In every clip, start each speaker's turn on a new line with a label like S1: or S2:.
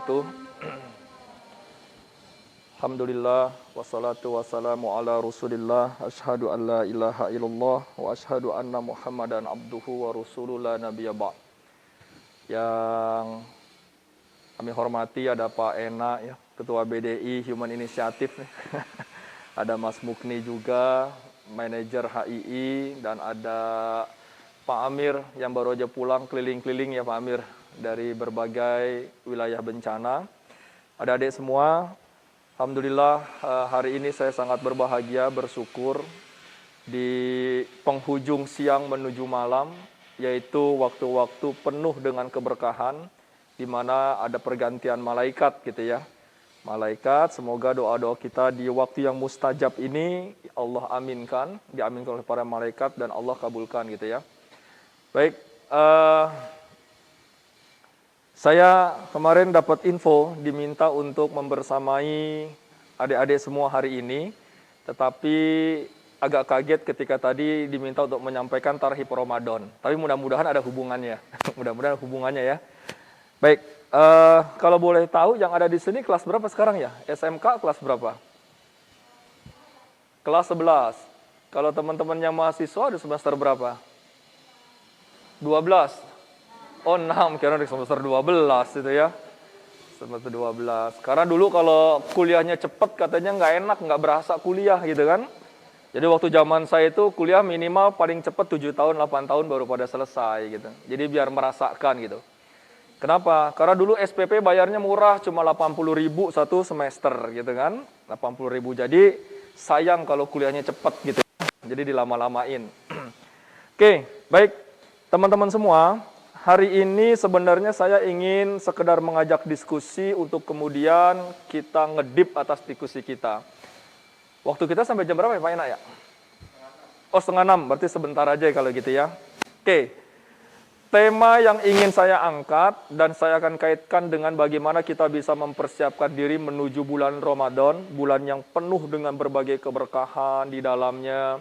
S1: wabarakatuh. Alhamdulillah wassalatu wassalamu ala Rasulillah, asyhadu an la ilaha illallah wa asyhadu anna Muhammadan abduhu wa rasuluhu la nabiyya ba'd. Yang kami hormati ada Pak Ena ya, Ketua BDI Human Initiative nih. Ada Mas Mukni juga, manajer HII, dan ada Pak Amir yang baru aja pulang keliling-keliling ya Pak Amir dari berbagai wilayah bencana. Adik-adik semua, alhamdulillah hari ini saya sangat berbahagia, bersyukur di penghujung siang menuju malam, yaitu waktu-waktu penuh dengan keberkahan, di mana ada pergantian malaikat gitu ya. Malaikat, semoga doa-doa kita di waktu yang mustajab ini Allah aminkan, diaminkan oleh para malaikat dan Allah kabulkan gitu ya. Baik, saya kemarin dapat info diminta untuk membersamai adik-adik semua hari ini, tetapi agak kaget ketika tadi diminta untuk menyampaikan tarhib Ramadan. Tapi mudah-mudahan ada hubungannya, mudah-mudahan hubungannya ya. Baik, kalau boleh tahu yang ada di sini kelas berapa sekarang ya? SMK kelas berapa? Kelas 11. Kalau teman-temannya mahasiswa di semester berapa? 12. Oh 6, kira di semester 12 itu ya. Semester 12. Karena dulu kalau kuliahnya cepat katanya nggak enak, nggak berasa kuliah gitu kan. Jadi waktu zaman saya itu kuliah minimal paling cepat 7 tahun, 8 tahun baru pada selesai gitu. Jadi biar merasakan gitu. Kenapa? Karena dulu SPP bayarnya murah, cuma 80.000 satu semester gitu kan. 80.000, jadi sayang kalau kuliahnya cepat gitu. Jadi dilama-lamain. Oke, baik teman-teman semua. Hari ini sebenarnya saya ingin sekedar mengajak diskusi untuk kemudian kita ngedip atas diskusi kita. Waktu kita sampai jam berapa ya Pak Enak ya? Oh 5:30, berarti sebentar aja kalau gitu ya. Oke, tema yang ingin saya angkat dan saya akan kaitkan dengan bagaimana kita bisa mempersiapkan diri menuju bulan Ramadan, bulan yang penuh dengan berbagai keberkahan di dalamnya,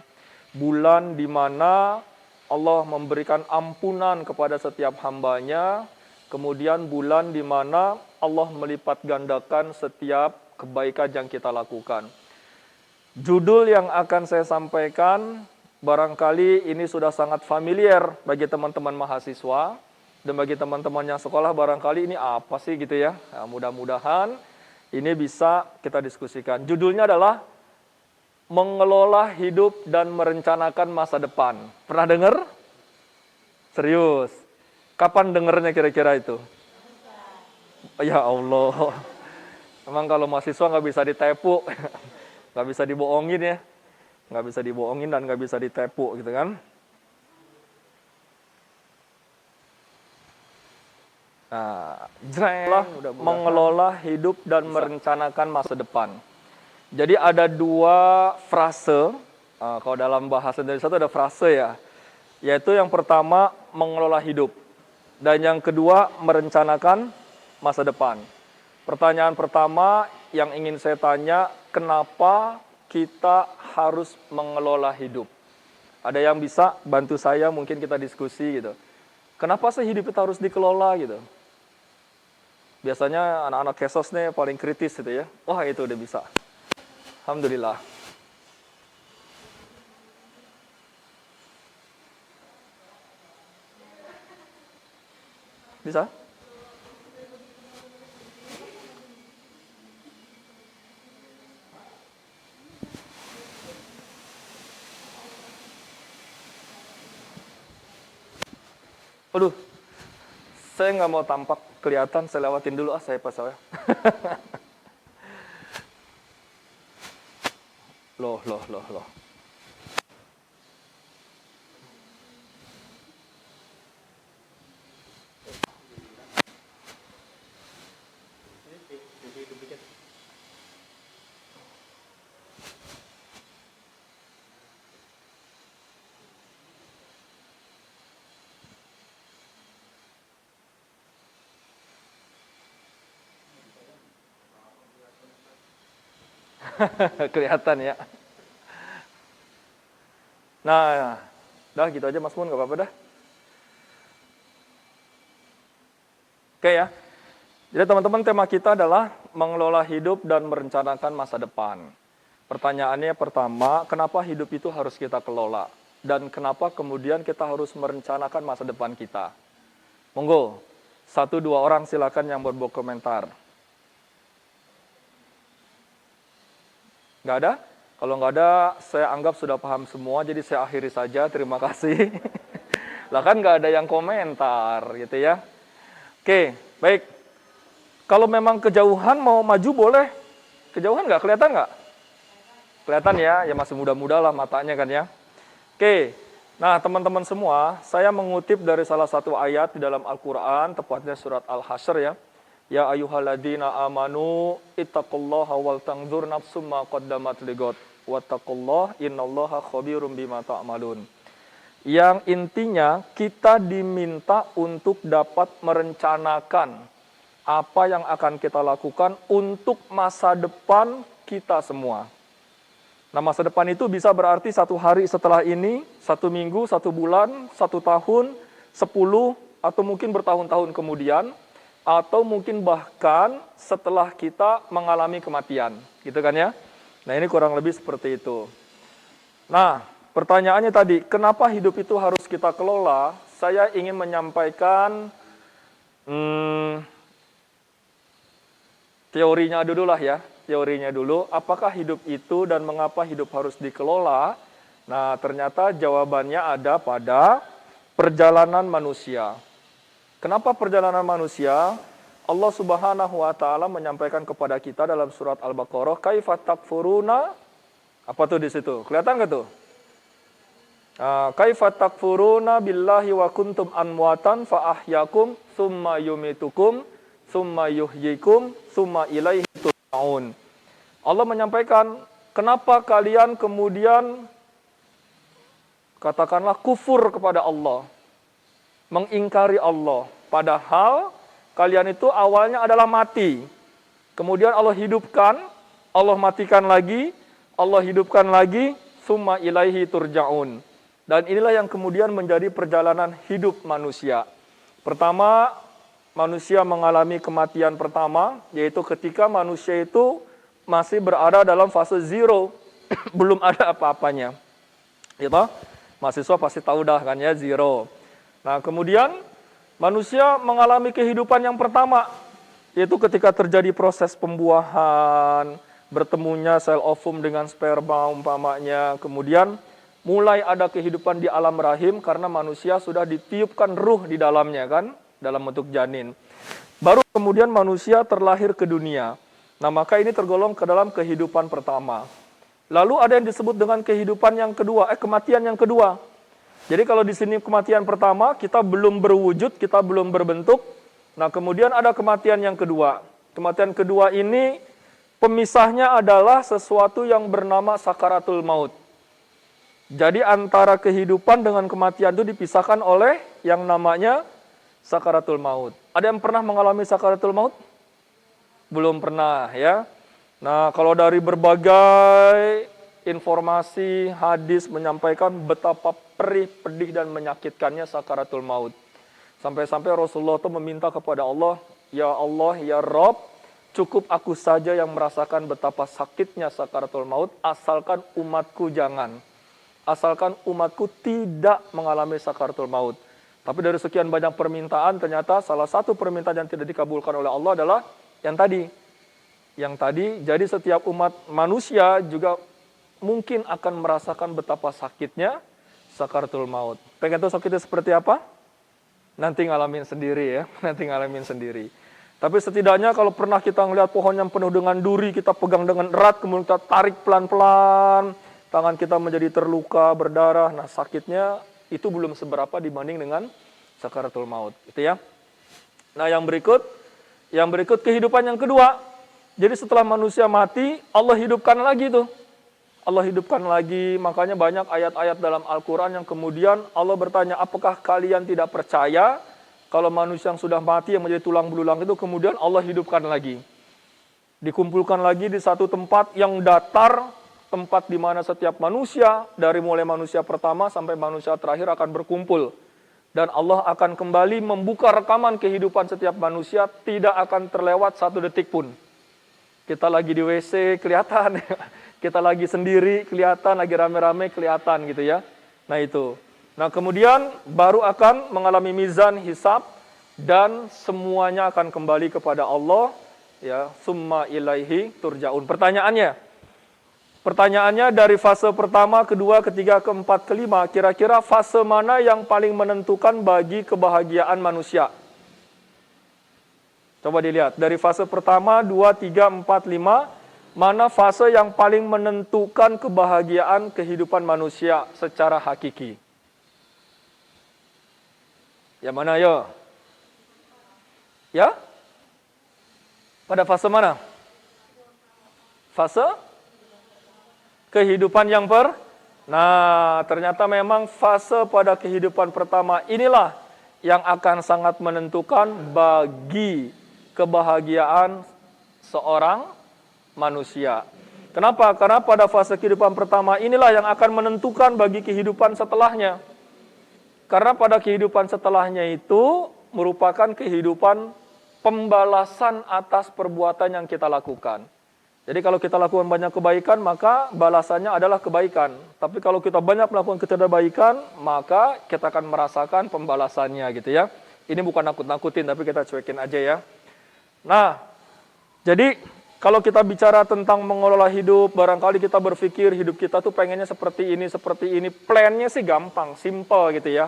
S1: bulan di mana Allah memberikan ampunan kepada setiap hambanya, kemudian bulan di mana Allah melipat gandakan setiap kebaikan yang kita lakukan. Judul yang akan saya sampaikan, barangkali ini sudah sangat familiar bagi teman-teman mahasiswa, dan bagi teman-teman yang sekolah barangkali ini apa sih gitu ya. Nah, mudah-mudahan ini bisa kita diskusikan. Judulnya adalah mengelola hidup dan merencanakan masa depan. Pernah dengar? Serius? Kapan dengernya kira-kira itu? Ya Allah. Emang kalau mahasiswa nggak bisa ditepu, nggak bisa dibohongin ya. Nggak bisa dibohongin dan nggak bisa ditepu gitu kan. Nah, mengelola hidup dan merencanakan masa depan. Jadi ada dua frase, kalau dalam bahasa Indonesia itu ada frase ya, yaitu yang pertama mengelola hidup, dan yang kedua merencanakan masa depan. Pertanyaan pertama yang ingin saya tanya, kenapa kita harus mengelola hidup? Ada yang bisa bantu saya, mungkin kita diskusi gitu. Kenapa sih hidup kita harus dikelola gitu? Biasanya anak-anak kesos nih paling kritis gitu ya. Wah itu udah bisa. Alhamdulillah. Bisa? Aduh, saya nggak mau tampak kelihatan, saya lewatin dulu saya pas saya. Loh. Kelihatan ya. Nah, dah gitu aja Mas Mun, nggak apa-apa dah. Oke ya. Jadi teman-teman, tema kita adalah mengelola hidup dan merencanakan masa depan. Pertanyaannya pertama, kenapa hidup itu harus kita kelola? Dan kenapa kemudian kita harus merencanakan masa depan kita? Monggo, 1-2 orang silakan yang berkomentar. Nggak ada? Kalau nggak ada, saya anggap sudah paham semua, jadi saya akhiri saja. Terima kasih. Lah kan nggak ada yang komentar, gitu ya. Oke, baik. Kalau memang kejauhan mau maju boleh. Kejauhan nggak? Kelihatan nggak? Kelihatan ya, ya masih muda-muda lah matanya kan ya. Oke, nah teman-teman semua, saya mengutip dari salah satu ayat di dalam Al-Quran, tepatnya surat Al-Hasyr ya. Ya ayyuhalladzina amanu ittaqullaha wal tanzur nafsum ma qaddamat ligot wattaqullaha innallaha khabirum bima ta'malun. Yang intinya kita diminta untuk dapat merencanakan apa yang akan kita lakukan untuk masa depan kita semua. Nah, masa depan itu bisa berarti 1 hari setelah ini, 1 minggu, 1 bulan, 1 tahun, 10, atau mungkin bertahun-tahun kemudian, atau mungkin bahkan setelah kita mengalami kematian. Gitu kan ya? Nah, ini kurang lebih seperti itu. Nah, pertanyaannya tadi, kenapa hidup itu harus kita kelola? Saya ingin menyampaikan teorinya dulu lah ya, teorinya dulu. Apakah hidup itu dan mengapa hidup harus dikelola? Nah, ternyata jawabannya ada pada perjalanan manusia. Kenapa perjalanan manusia? Allah Subhanahu wa taala menyampaikan kepada kita dalam surat Al-Baqarah, kaifa takfuruna? Apa tuh di situ? Kelihatan nggak tuh? Kaifa takfuruna billahi wa kuntum amwatan fa ahyakum tsumma yumitukum tsumma yuhyikum tsumma ilaihi turja'un. Allah menyampaikan, kenapa kalian kemudian katakanlah kufur kepada Allah, mengingkari Allah, padahal kalian itu awalnya adalah mati. Kemudian Allah hidupkan, Allah matikan lagi, Allah hidupkan lagi, tsumma ilaihi turja'un. Dan inilah yang kemudian menjadi perjalanan hidup manusia. Pertama, manusia mengalami kematian pertama, yaitu ketika manusia itu masih berada dalam fase zero, belum ada apa-apanya. Gitu? Mahasiswa pasti tahu dah kan ya, zero. Nah, kemudian manusia mengalami kehidupan yang pertama, yaitu ketika terjadi proses pembuahan, bertemunya sel ovum dengan sperma umpamanya, kemudian mulai ada kehidupan di alam rahim karena manusia sudah ditiupkan ruh di dalamnya kan, dalam bentuk janin. Baru kemudian manusia terlahir ke dunia. Nah, maka ini tergolong ke dalam kehidupan pertama. Lalu ada yang disebut dengan kehidupan yang kedua, kematian yang kedua. Jadi kalau di sini kematian pertama, kita belum berwujud, kita belum berbentuk. Nah, kemudian ada kematian yang kedua. Kematian kedua ini pemisahnya adalah sesuatu yang bernama sakaratul maut. Jadi antara kehidupan dengan kematian itu dipisahkan oleh yang namanya sakaratul maut. Ada yang pernah mengalami sakaratul maut? Belum pernah ya. Nah, kalau dari berbagai informasi hadis menyampaikan betapa perih, pedih dan menyakitkannya sakaratul maut. Sampai-sampai Rasulullah itu meminta kepada Allah, ya Rabb, cukup aku saja yang merasakan betapa sakitnya sakaratul maut, asalkan umatku jangan. Asalkan umatku tidak mengalami sakaratul maut. Tapi dari sekian banyak permintaan, ternyata salah satu permintaan yang tidak dikabulkan oleh Allah adalah yang tadi. Yang tadi, jadi setiap umat manusia juga mungkin akan merasakan betapa sakitnya sakaratul maut. Pengen tahu sakitnya seperti apa? Nanti ngalamin sendiri ya, nanti ngalamin sendiri. Tapi setidaknya kalau pernah kita ngelihat pohon yang penuh dengan duri, kita pegang dengan erat, kemudian kita tarik pelan-pelan, tangan kita menjadi terluka, berdarah. Nah, sakitnya itu belum seberapa dibanding dengan sakaratul maut, gitu ya. Nah, yang berikut kehidupan yang kedua. Jadi setelah manusia mati, Allah hidupkan lagi tuh. Allah hidupkan lagi, makanya banyak ayat-ayat dalam Al-Quran yang kemudian Allah bertanya, apakah kalian tidak percaya kalau manusia yang sudah mati, yang menjadi tulang belulang itu kemudian Allah hidupkan lagi. Dikumpulkan lagi di satu tempat yang datar, tempat di mana setiap manusia, dari mulai manusia pertama sampai manusia terakhir akan berkumpul. Dan Allah akan kembali membuka rekaman kehidupan setiap manusia, tidak akan terlewat 1 detik pun. Kita lagi di WC kelihatan, kita lagi sendiri kelihatan, lagi rame-rame kelihatan gitu ya. Nah itu. Nah kemudian baru akan mengalami mizan, hisab, dan semuanya akan kembali kepada Allah. Ya, summa ilaihi turja'un. Pertanyaannya dari fase pertama, kedua, ketiga, keempat, kelima, kira-kira fase mana yang paling menentukan bagi kebahagiaan manusia? Coba dilihat, dari fase pertama, 2, 3, 4, 5, mana fase yang paling menentukan kebahagiaan kehidupan manusia secara hakiki? Yang mana ya? Ya? Pada fase mana? Fase? Kehidupan yang Nah, ternyata memang fase pada kehidupan pertama inilah yang akan sangat menentukan bagi kebahagiaan seorang manusia. Kenapa? Karena pada fase kehidupan pertama inilah yang akan menentukan bagi kehidupan setelahnya. Karena pada kehidupan setelahnya itu merupakan kehidupan pembalasan atas perbuatan yang kita lakukan. Jadi kalau kita lakukan banyak kebaikan, maka balasannya adalah kebaikan. Tapi kalau kita banyak melakukan ketidakbaikan, maka kita akan merasakan pembalasannya gitu ya. Ini bukan nakut-nakutin, tapi kita cuekin aja ya. Nah, jadi kalau kita bicara tentang mengelola hidup, barangkali kita berpikir hidup kita tuh pengennya seperti ini. Plannya sih gampang, simple gitu ya.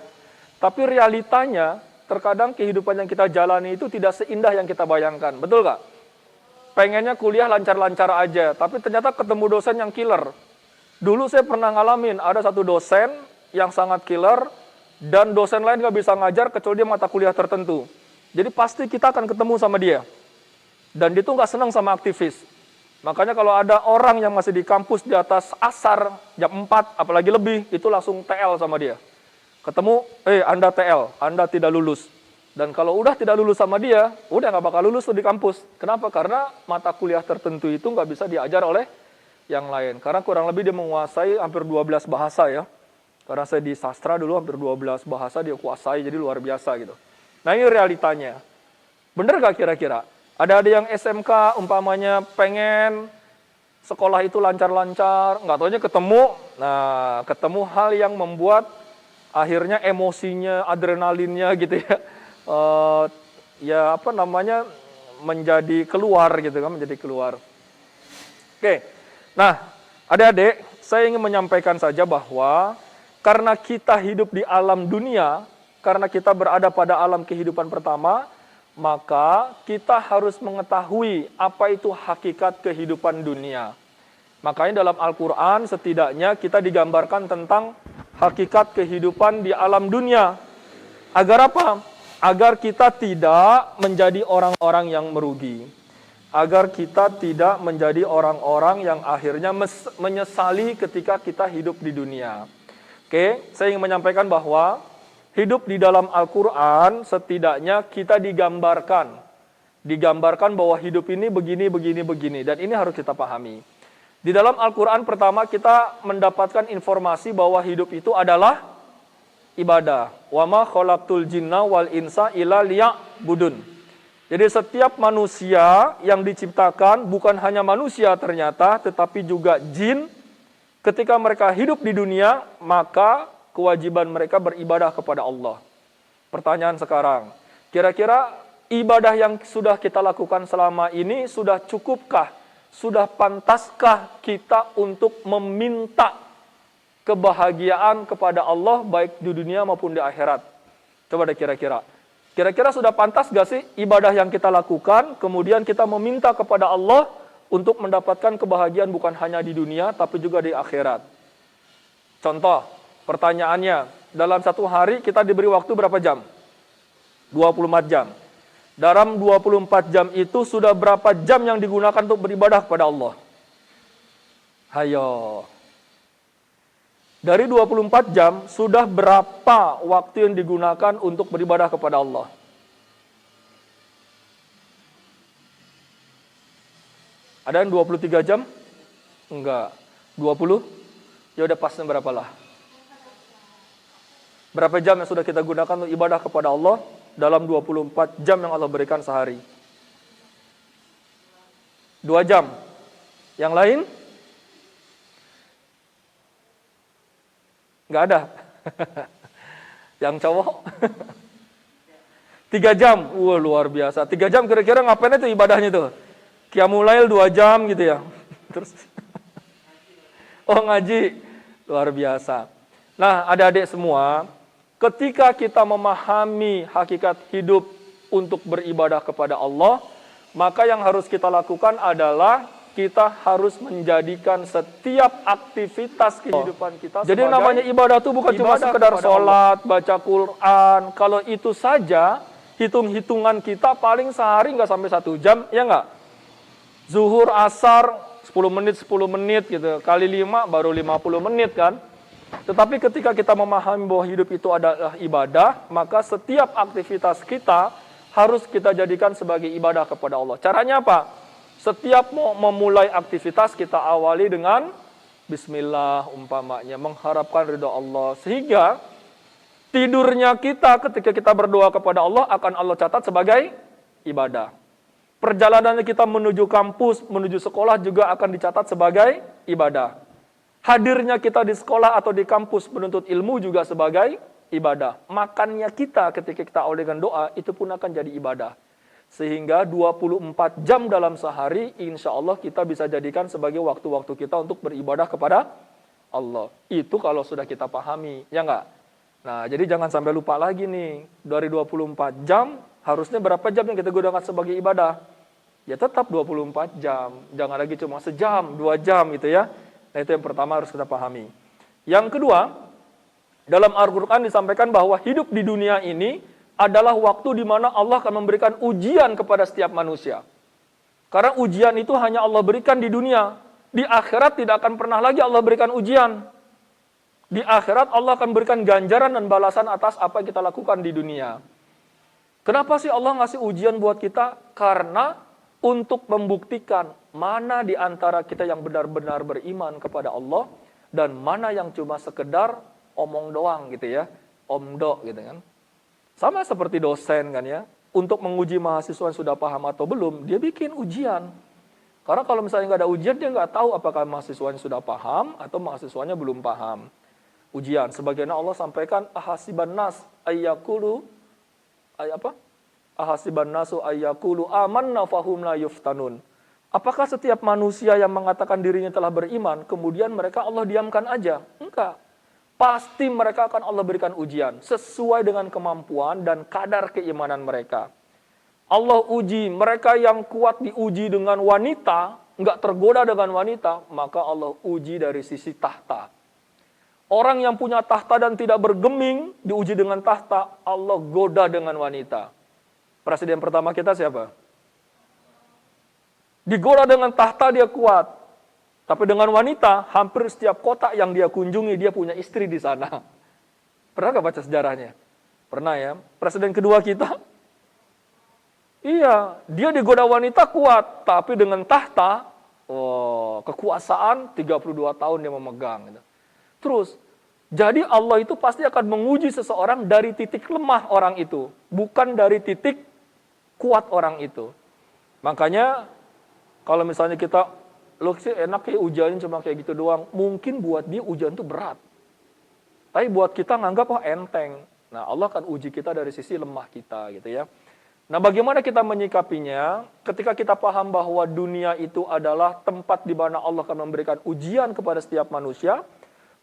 S1: Tapi realitanya, terkadang kehidupan yang kita jalani itu tidak seindah yang kita bayangkan. Betul nggak? Pengennya kuliah lancar-lancar aja, tapi ternyata ketemu dosen yang killer. Dulu saya pernah ngalamin, ada satu dosen yang sangat killer, dan dosen lain nggak bisa ngajar kecuali dia mata kuliah tertentu. Jadi pasti kita akan ketemu sama dia. Dan dia tuh nggak senang sama aktivis. Makanya kalau ada orang yang masih di kampus di atas asar, jam 4, apalagi lebih, itu langsung TL sama dia. Ketemu, Anda TL, Anda tidak lulus. Dan kalau udah tidak lulus sama dia, udah nggak bakal lulus tuh di kampus. Kenapa? Karena mata kuliah tertentu itu nggak bisa diajar oleh yang lain. Karena kurang lebih dia menguasai hampir 12 bahasa ya. Karena saya di sastra dulu hampir 12 bahasa dia kuasai, jadi luar biasa gitu. Nah ini realitanya. Bener nggak kira-kira? Ada yang SMK umpamanya pengen sekolah itu lancar-lancar, nggak taunya ketemu. Nah, ketemu hal yang membuat akhirnya emosinya, adrenalinnya gitu ya. Menjadi keluar gitu kan, menjadi keluar. Oke. Nah, adik-adik, saya ingin menyampaikan saja bahwa karena kita hidup di alam dunia, karena kita berada pada alam kehidupan pertama, maka kita harus mengetahui apa itu hakikat kehidupan dunia. Makanya dalam Al-Qur'an setidaknya kita digambarkan tentang hakikat kehidupan di alam dunia. Agar apa? Agar kita tidak menjadi orang-orang yang merugi. Agar kita tidak menjadi orang-orang yang akhirnya menyesali ketika kita hidup di dunia. Oke, saya ingin menyampaikan bahwa hidup di dalam Al-Quran setidaknya kita digambarkan. Digambarkan bahwa hidup ini begini. Dan ini harus kita pahami. Di dalam Al-Quran pertama kita mendapatkan informasi bahwa hidup itu adalah ibadah. Wa ma khalaqtul jinna wal insa illa liya'budun. Jadi setiap manusia yang diciptakan bukan hanya manusia ternyata, tetapi juga jin. Ketika mereka hidup di dunia, maka kewajiban mereka beribadah kepada Allah. Pertanyaan sekarang, kira-kira ibadah yang sudah kita lakukan selama ini sudah cukupkah? Sudah pantaskah kita untuk meminta kebahagiaan kepada Allah baik di dunia maupun di akhirat? Coba deh kira-kira. Kira-kira sudah pantas gak sih ibadah yang kita lakukan, kemudian kita meminta kepada Allah untuk mendapatkan kebahagiaan bukan hanya di dunia, tapi juga di akhirat? Contoh, pertanyaannya, dalam satu hari kita diberi waktu berapa jam? 24 jam. Dalam 24 jam itu sudah berapa jam yang digunakan untuk beribadah kepada Allah? Hayo. Dari 24 jam, sudah berapa waktu yang digunakan untuk beribadah kepada Allah? Ada yang 23 jam? Enggak. 20? Ya udah pasnya berapa lah? Berapa jam yang sudah kita gunakan untuk ibadah kepada Allah dalam 24 jam yang Allah berikan sehari? 2 jam. Yang lain? Nggak ada. Yang cowok? 3 jam. Wah, luar biasa. 3 jam kira-kira ngapain itu ibadahnya tuh? Qiyamul Lail 2 jam gitu ya. Terus oh, ngaji. Luar biasa. Nah, adik-adik semua, ketika kita memahami hakikat hidup untuk beribadah kepada Allah, maka yang harus kita lakukan adalah kita harus menjadikan setiap aktivitas kehidupan kita. Jadi namanya ibadah itu bukan cuma sekedar sholat, baca Quran. Kalau itu saja, hitung-hitungan kita paling sehari nggak sampai 1 jam, ya nggak? Zuhur, asar, 10 menit gitu. Kali 5 baru 50 menit kan? Tetapi ketika kita memahami bahwa hidup itu adalah ibadah, maka setiap aktivitas kita harus kita jadikan sebagai ibadah kepada Allah. Caranya apa? Setiap mau memulai aktivitas kita awali dengan bismillah umpamanya, mengharapkan ridha Allah. Sehingga tidurnya kita ketika kita berdoa kepada Allah akan Allah catat sebagai ibadah. Perjalanan kita menuju kampus, menuju sekolah juga akan dicatat sebagai ibadah. Hadirnya kita di sekolah atau di kampus menuntut ilmu juga sebagai ibadah. Makannya kita ketika kita awali dengan doa, itu pun akan jadi ibadah. Sehingga 24 jam dalam sehari, insya Allah kita bisa jadikan sebagai waktu-waktu kita untuk beribadah kepada Allah. Itu kalau sudah kita pahami, ya enggak? Nah, jadi jangan sampai lupa lagi nih. Dari 24 jam, harusnya berapa jam yang kita gunakan sebagai ibadah? Ya tetap 24 jam. Jangan lagi cuma sejam, 2 jam gitu ya. Nah, itu yang pertama harus kita pahami. Yang kedua, dalam Al-Quran disampaikan bahwa hidup di dunia ini adalah waktu di mana Allah akan memberikan ujian kepada setiap manusia. Karena ujian itu hanya Allah berikan di dunia. Di akhirat tidak akan pernah lagi Allah berikan ujian. Di akhirat Allah akan berikan ganjaran dan balasan atas apa yang kita lakukan di dunia. Kenapa sih Allah ngasih ujian buat kita? Karena untuk membuktikan mana di antara kita yang benar-benar beriman kepada Allah dan mana yang cuma sekedar omong doang gitu ya, omdo gitu kan. Sama seperti dosen kan ya, untuk menguji mahasiswa yang sudah paham atau belum, dia bikin ujian. Karena kalau misalnya nggak ada ujian, dia nggak tahu apakah mahasiswanya sudah paham atau mahasiswanya belum paham. Ujian, sebagaimana Allah sampaikan, ahasiban nas ayyakulu ahasiban nasu ayyakulu amanna fahum la yuftanun. Apakah setiap manusia yang mengatakan dirinya telah beriman, kemudian mereka Allah diamkan aja? Enggak. Pasti mereka akan Allah berikan ujian, sesuai dengan kemampuan dan kadar keimanan mereka. Allah uji, mereka yang kuat diuji dengan wanita, enggak tergoda dengan wanita, maka Allah uji dari sisi tahta. Orang yang punya tahta dan tidak bergeming, diuji dengan tahta, Allah goda dengan wanita. Presiden pertama kita siapa? Digoda dengan tahta dia kuat. Tapi dengan wanita, hampir setiap kota yang dia kunjungi, dia punya istri di sana. Pernah gak baca sejarahnya? Pernah ya. Presiden kedua kita, iya, dia digoda wanita kuat. Tapi dengan tahta, kekuasaan 32 tahun dia memegang. Gitu. Terus, jadi Allah itu pasti akan menguji seseorang dari titik lemah orang itu. Bukan dari titik kuat orang itu. Makanya kalau misalnya kita, lo sih enak ya ujiannya cuma kayak gitu doang. Mungkin buat dia ujian itu berat. Tapi buat kita nganggap enteng. Nah, Allah akan uji kita dari sisi lemah kita gitu ya. Nah, bagaimana kita menyikapinya? Ketika kita paham bahwa dunia itu adalah tempat di mana Allah akan memberikan ujian kepada setiap manusia,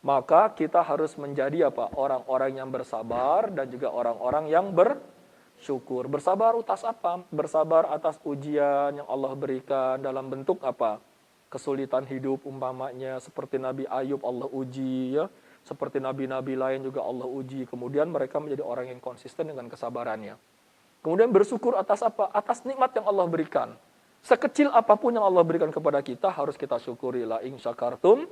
S1: maka kita harus menjadi apa? Orang-orang yang bersabar dan juga orang-orang yang bersyukur. Bersabar atas apa? Bersabar atas ujian yang Allah berikan dalam bentuk apa? Kesulitan hidup umpamanya, seperti Nabi Ayub Allah uji ya, seperti nabi-nabi lain juga Allah uji. Kemudian mereka menjadi orang yang konsisten dengan kesabarannya. Kemudian bersyukur atas apa? Atas nikmat yang Allah berikan. Sekecil apapun yang Allah berikan kepada kita harus kita syukuri. La in syakartum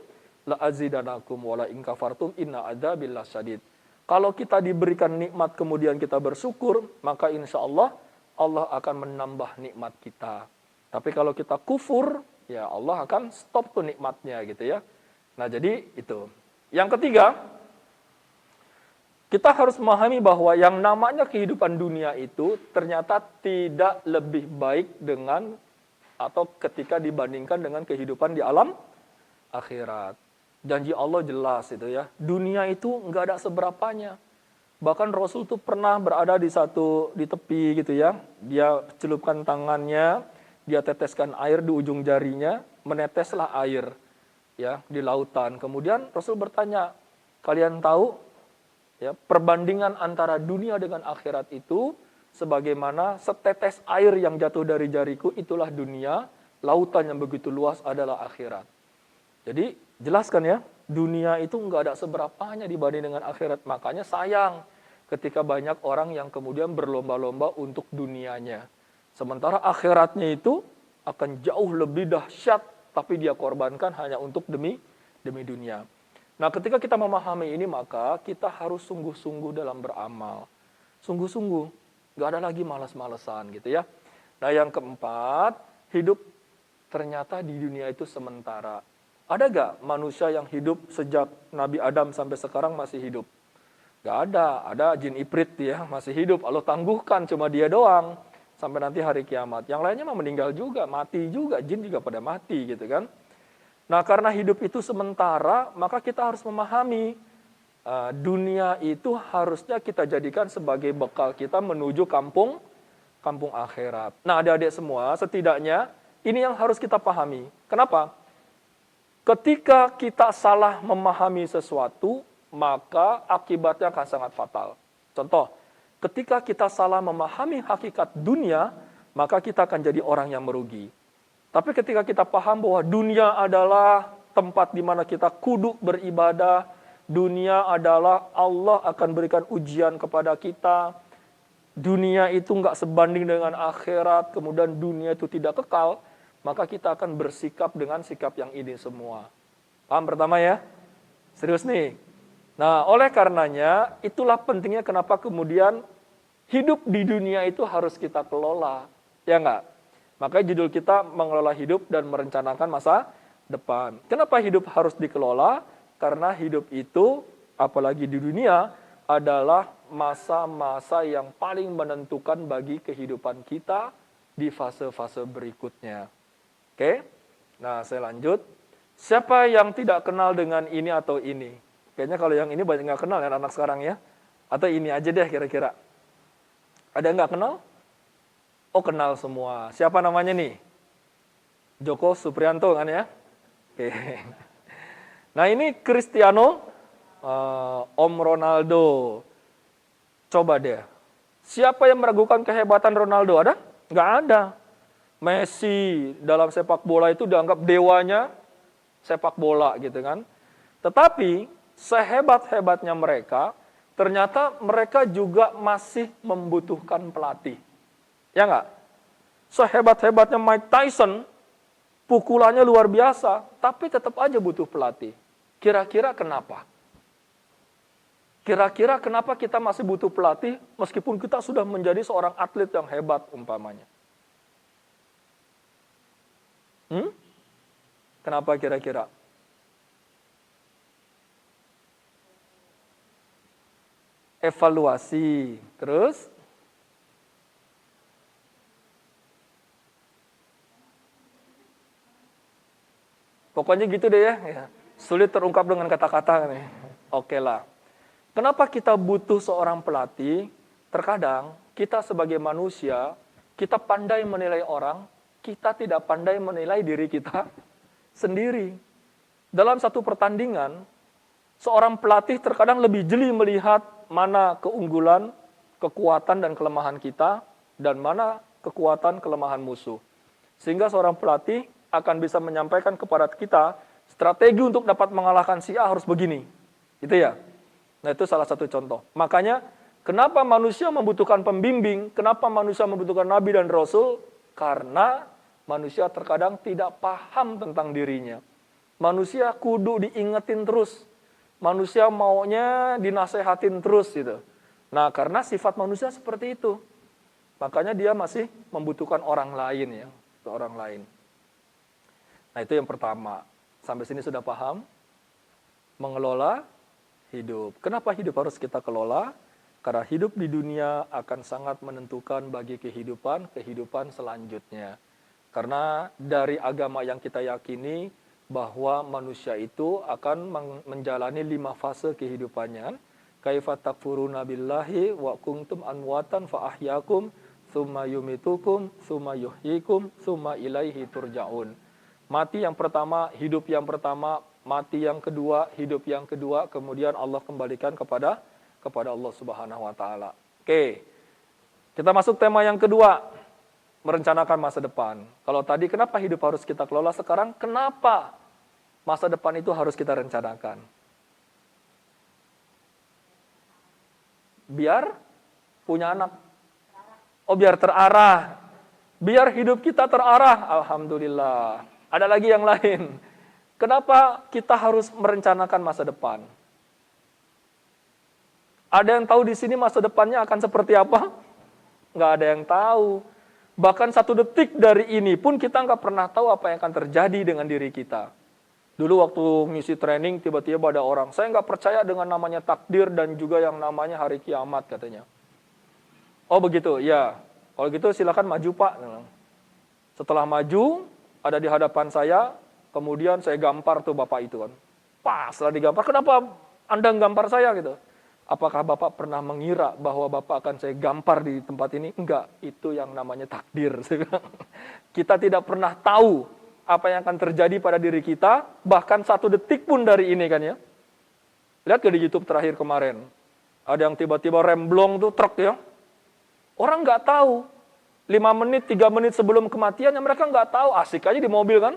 S1: la azidanakum wa la in kafartum inna adzabil lasyadid. Kalau kita diberikan nikmat kemudian kita bersyukur, maka insya Allah Allah akan menambah nikmat kita. Tapi kalau kita kufur, ya Allah akan stop tuh nikmatnya gitu ya. Nah jadi itu. Yang ketiga, Kita harus memahami bahwa yang namanya kehidupan dunia itu ternyata tidak lebih baik dengan atau ketika dibandingkan dengan kehidupan di alam akhirat. Janji Allah jelas itu ya. Dunia itu nggak ada seberapanya. Bahkan Rasul tuh pernah berada di tepi gitu ya. Dia celupkan tangannya, dia teteskan air di ujung jarinya, meneteslah air ya di lautan. Kemudian Rasul bertanya, kalian tahu ya, perbandingan antara dunia dengan akhirat itu sebagaimana setetes air yang jatuh dari jariku, itulah dunia, lautan yang begitu luas adalah akhirat. Jadi jelaskan ya, dunia itu nggak ada seberapanya dibanding dengan akhirat. Makanya sayang ketika banyak orang yang kemudian berlomba-lomba untuk dunianya. Sementara akhiratnya itu akan jauh lebih dahsyat, tapi dia korbankan hanya untuk demi dunia. Nah, ketika kita memahami ini, maka kita harus sungguh-sungguh dalam beramal. Sungguh-sungguh, nggak ada lagi malas-malesan gitu ya. Nah, yang keempat, hidup ternyata di dunia itu sementara. Ada nggak manusia yang hidup sejak Nabi Adam sampai sekarang masih hidup? Nggak ada jin iprit ya, masih hidup. Allah tangguhkan, cuma dia doang. Sampai nanti hari kiamat. Yang lainnya mah meninggal juga, mati juga, jin juga pada mati gitu kan. Nah, karena hidup itu sementara, maka kita harus memahami dunia itu harusnya kita jadikan sebagai bekal kita menuju kampung akhirat. Nah, adik-adik semua, setidaknya ini yang harus kita pahami. Kenapa? Ketika kita salah memahami sesuatu, maka akibatnya akan sangat fatal. Contoh, ketika kita salah memahami hakikat dunia, maka kita akan jadi orang yang merugi. Tapi ketika kita paham bahwa dunia adalah tempat di mana kita kudu beribadah, dunia adalah Allah akan berikan ujian kepada kita, dunia itu nggak sebanding dengan akhirat, kemudian dunia itu tidak kekal, maka kita akan bersikap dengan sikap yang ini semua. Paham pertama ya? Serius nih. Nah, oleh karenanya, itulah pentingnya kenapa kemudian hidup di dunia itu harus kita kelola. Ya nggak? Makanya judul kita mengelola hidup dan merencanakan masa depan. Kenapa hidup harus dikelola? Karena hidup itu, apalagi di dunia, adalah masa-masa yang paling menentukan bagi kehidupan kita di fase-fase berikutnya. Oke? Nah, saya lanjut. Siapa yang tidak kenal dengan ini atau ini? Kayaknya kalau yang ini banyak nggak kenal ya anak sekarang ya. Atau ini aja deh kira-kira. Ada yang nggak kenal? Oh, kenal semua. Siapa namanya nih? Joko Suprianto kan ya? Oke. Nah, ini Cristiano, Om Ronaldo. Coba deh. Siapa yang meragukan kehebatan Ronaldo? Ada? Nggak ada. Messi dalam sepak bola itu dianggap dewanya sepak bola gitu kan. Tetapi sehebat-hebatnya mereka, ternyata mereka juga masih membutuhkan pelatih. Ya nggak? Sehebat-hebatnya Mike Tyson, pukulannya luar biasa, tapi tetap aja butuh pelatih. Kira-kira kenapa? Kira-kira kenapa kita masih butuh pelatih meskipun kita sudah menjadi seorang atlet yang hebat umpamanya? Kenapa kira-kira? Evaluasi. Terus? Pokoknya gitu deh ya. Sulit terungkap dengan kata-kata nih. Oke lah. Kenapa kita butuh seorang pelatih? Terkadang kita sebagai manusia, kita pandai menilai orang, kita tidak pandai menilai diri kita sendiri. Dalam satu pertandingan, seorang pelatih terkadang lebih jeli melihat mana keunggulan, kekuatan dan kelemahan kita, dan mana kekuatan kelemahan musuh. Sehingga seorang pelatih akan bisa menyampaikan kepada kita strategi untuk dapat mengalahkan si A harus begini. Gitu ya. Nah, itu salah satu contoh. Makanya kenapa manusia membutuhkan pembimbing, kenapa manusia membutuhkan nabi dan rasul? Karena manusia terkadang tidak paham tentang dirinya. Manusia kudu diingetin terus. Manusia maunya dinasehatin terus gitu. Nah, karena sifat manusia seperti itu. Makanya dia masih membutuhkan orang lain ya, orang lain. Nah, itu yang pertama. Sampai sini sudah paham? Mengelola hidup. Kenapa hidup harus kita kelola? Karena hidup di dunia akan sangat menentukan bagi kehidupan selanjutnya. Karena dari agama yang kita yakini bahwa manusia itu akan menjalani 5 fase kehidupannya. Kaifa takfuruna billahi wa kuntum amwatan fa ahyakum tsumma yumitukum tsumma yuhyikum tsumma ilaihi turja'un. Mati yang pertama, hidup yang pertama, mati yang kedua, hidup yang kedua, kemudian Allah kembalikan kepada Allah Subhanahu wa taala. Oke. Kita masuk tema yang kedua, merencanakan masa depan. Kalau tadi kenapa hidup harus kita kelola, sekarang kenapa masa depan itu harus kita rencanakan? Biar punya anak. Oh, biar terarah. Biar hidup kita terarah. Alhamdulillah. Ada lagi yang lain. Kenapa kita harus merencanakan masa depan? Ada yang tahu di sini masa depannya akan seperti apa? Nggak ada yang tahu. Bahkan 1 detik dari ini pun kita nggak pernah tahu apa yang akan terjadi dengan diri kita. Dulu waktu ngisi training, tiba-tiba ada orang, saya nggak percaya dengan namanya takdir dan juga yang namanya hari kiamat katanya. Oh begitu, ya. Kalau gitu silakan maju Pak. Setelah maju, ada di hadapan saya, kemudian saya gampar tuh Bapak itu kan. Pas, setelah digampar, kenapa Anda gampar saya gitu? Apakah Bapak pernah mengira bahwa Bapak akan saya gampar di tempat ini? Enggak, itu yang namanya takdir. Kita tidak pernah tahu apa yang akan terjadi pada diri kita, bahkan 1 detik pun dari ini kan ya. Lihat ke di YouTube terakhir kemarin. Ada yang tiba-tiba remblong tuh truk ya. Orang nggak tahu. 5 menit, 3 menit sebelum kematiannya mereka nggak tahu. Asik aja di mobil kan.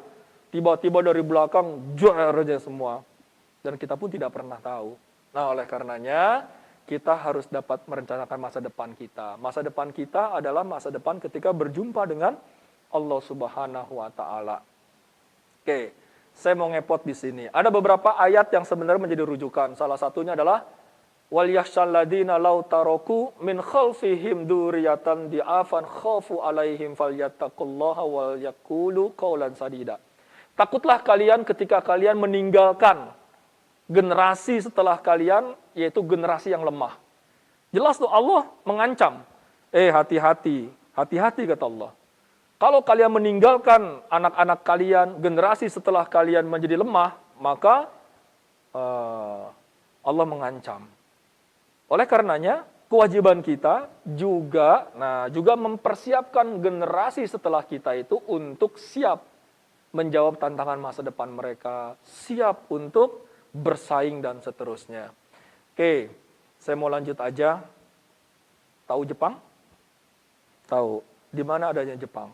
S1: Tiba-tiba dari belakang, juar aja semua. Dan kita pun tidak pernah tahu. Nah, oleh karenanya, kita harus dapat merencanakan masa depan kita. Masa depan kita adalah masa depan ketika berjumpa dengan Allah Subhanahu wa taala. Oke, saya mau ngepot di sini. Ada beberapa ayat yang sebenarnya menjadi rujukan. Salah satunya adalah wal yakhshal ladina law taraku min khalfihim dzurriyyatan di'afan khafu alaihim falyattaqullaha wal yaqulu qaulan sadida. Takutlah kalian ketika kalian meninggalkan generasi setelah kalian, yaitu generasi yang lemah. Jelas tuh Allah mengancam. Hati-hati, hati-hati kata Allah. Kalau kalian meninggalkan anak-anak kalian, generasi setelah kalian menjadi lemah, maka Allah mengancam. Oleh karenanya, kewajiban kita juga mempersiapkan generasi setelah kita itu untuk siap menjawab tantangan masa depan mereka, siap untuk bersaing dan seterusnya. Oke, saya mau lanjut aja. Tahu Jepang? Tahu. Di mana adanya Jepang?